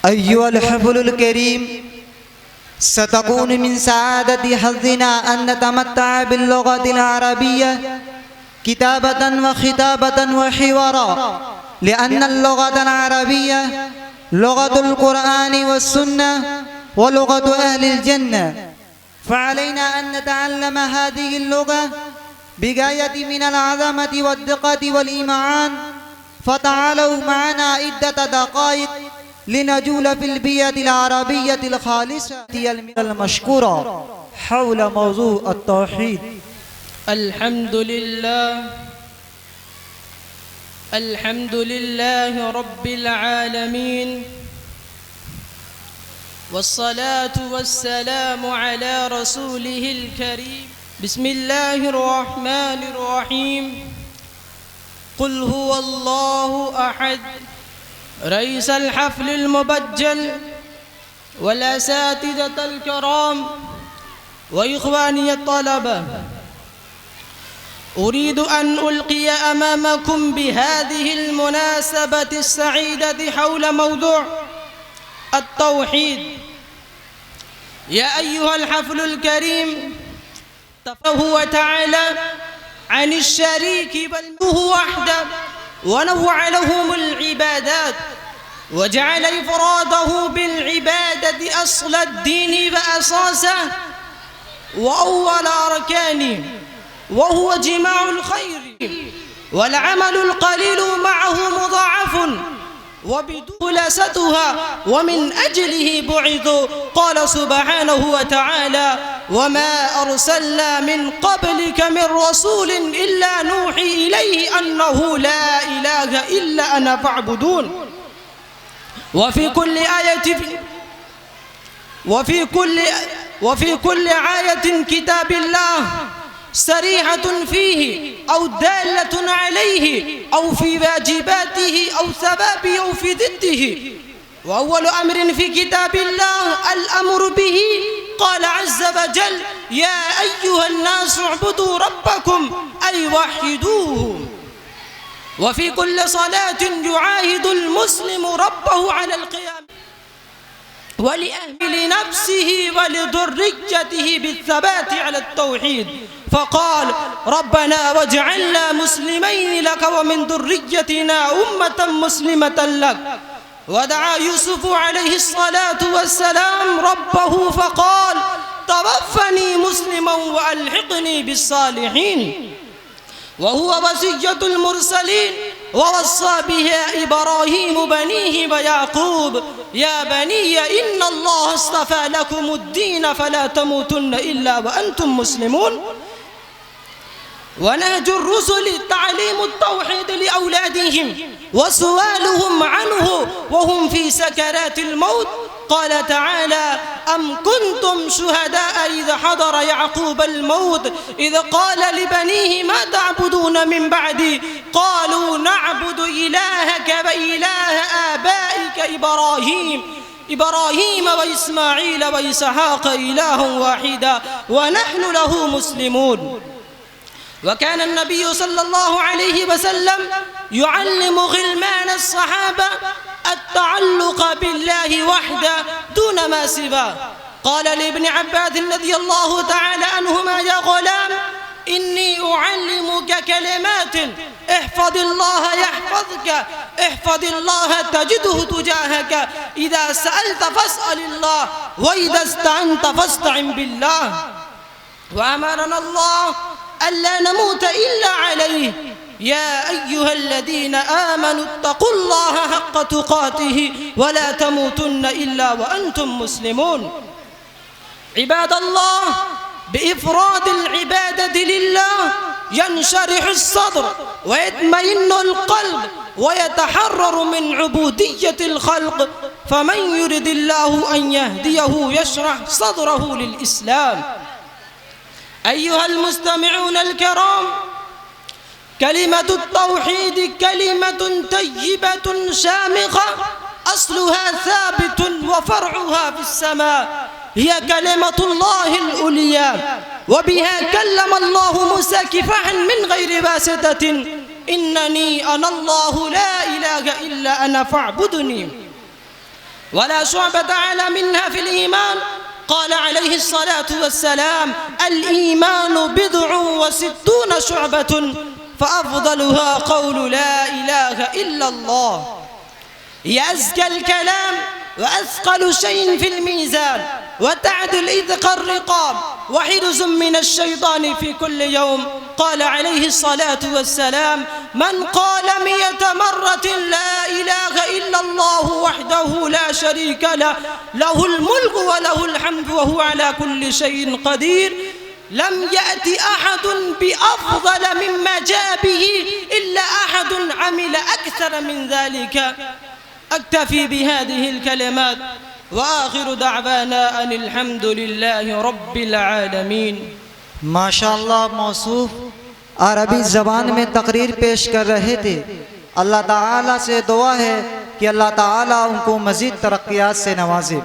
أيها الحفل الكريم، ستكون من سعادة حظنا أن نتمتع باللغة العربية كتابة وخطابة وحوارا، لأن اللغة العربية لغة القرآن والسنة ولغة أهل الجنة، فعلينا أن نتعلم هذه اللغة بغاية من العظمة والدقة والإيمان. فتعالوا معنا عدة دقائق لنجول في البيئة العربية الخالصة المشكورة حول موضوع التوحيد. الحمد لله رب العالمين، والصلاة والسلام على رسوله الكريم. بسم الله الرحمن الرحيم. قل هو الله أحد. رئيس الحفل المبجل والأساتذة الكرام وإخواني الطلبة، أريد أن ألقي أمامكم بهذه المناسبة السعيدة حول موضوع التوحيد. يا أيها الحفل الكريم، هو تعالى عن الشريك بل هو وحده، ونوع لهم العبادات، وجعل إفراده بالعبادة أصل الدين وأساسه وأول أركانه، وهو جماع الخير، والعمل القليل معه مضاعف وبدولستها، ومن أجله بعثوا. قال سبحانه وتعالى: وما أرسلنا من قبلك من رسول إلا نوحي إليه أنه لا إله إلا أنا فاعبدون. وفي كل آية كتاب الله صريحة فيه أو دالة عليه أو في واجباته أو ثوابه أو في ضده. وأول أمر في كتاب الله الأمر به. قال عز وجل: يا أيها الناس اعبدوا ربكم أي وحدوه. وفي كل صلاة يعاهد المسلم ربه على القيام ولأهل نفسه ولذريته بالثبات على التوحيد، فقال: ربنا واجعلنا مسلمين لك ومن ذريتنا أمة مسلمة لك. ودعا يوسف عليه الصلاة والسلام ربه فقال: توفني مسلما وألحقني بالصالحين. وهو وصية المرسلين، ووصى بها إبراهيم بنيه ويعقوب: يا بني إن الله اصطفى لكم الدين فلا تموتن إلا وأنتم مسلمون. ونهج الرسل تعليم التوحيد لأولادهم وسؤالهم عنه وهم في سكرات الموت. قال تعالى: أم كنتم شهداء إذ حضر يعقوب الموت إذ قال لبنيه ما تعبدون من بعدي قالوا نعبد إلهك وإله آبائك إبراهيم وإسماعيل وإسحاق إله واحدا ونحن له مسلمون. وكان النبي صلى الله عليه وسلم يعلم غلمان الصحابة التعلق بالله وحده دون ما سواه. قال لابن عباس رضي الله تعالى عنهما: يا غلام إني أعلمك كلمات احفظ الله يحفظك، احفظ الله تجده تجاهك، إذا سألت فاسأل الله وإذا استعنت فاستعن بالله. وأمرنا الله ألا نموت إلا عليه. يا أيها الذين آمنوا اتقوا الله حق تقاته ولا تموتن إلا وأنتم مسلمون. عباد الله، بإفراد العبادة لله ينشرح الصدر ويطمئن القلب ويتحرر من عبودية الخلق. فمن يرد الله أن يهديه يشرح صدره للإسلام. أيها المستمعون الكرام، كلمة التوحيد كلمة طيبة شامخة أصلها ثابت وفرعها في السماء، هي كلمة الله العليا، وبها كلم الله موسى كفاحا من غير واسطة: إنني أنا الله لا إله إلا أنا فاعبدني. ولا شعبة أعلى منها في الإيمان. قال عليه الصلاة والسلام: الإيمان 69 شعبة فأفضلها قول لا إله إلا الله. هي أزكى الكلام وأثقل شيء في الميزان، وتعدل إذق الرقاب، وحرز من الشيطان في كل يوم. قال عليه الصلاة والسلام: من قال 100 مرة لا إله إلا الله وحده لا شريك له، له الملك وله الحمد وهو على كل شيء قدير، لم يأتي أحد بأفضل مما جاء به إلا أحد عمل أكثر من ذلك. أكتفي بهذه الكلمات، وآخر دعوانا أن الحمد لله رب العالمين. माशाअल्लाह मौसूफ अरबी ज़बान में तकरीर पेश कर रहे थे। अल्लाह ताला से दुआ है कि अल्लाह ताला उनको मज़ीद तरक्कियात से नवाजे।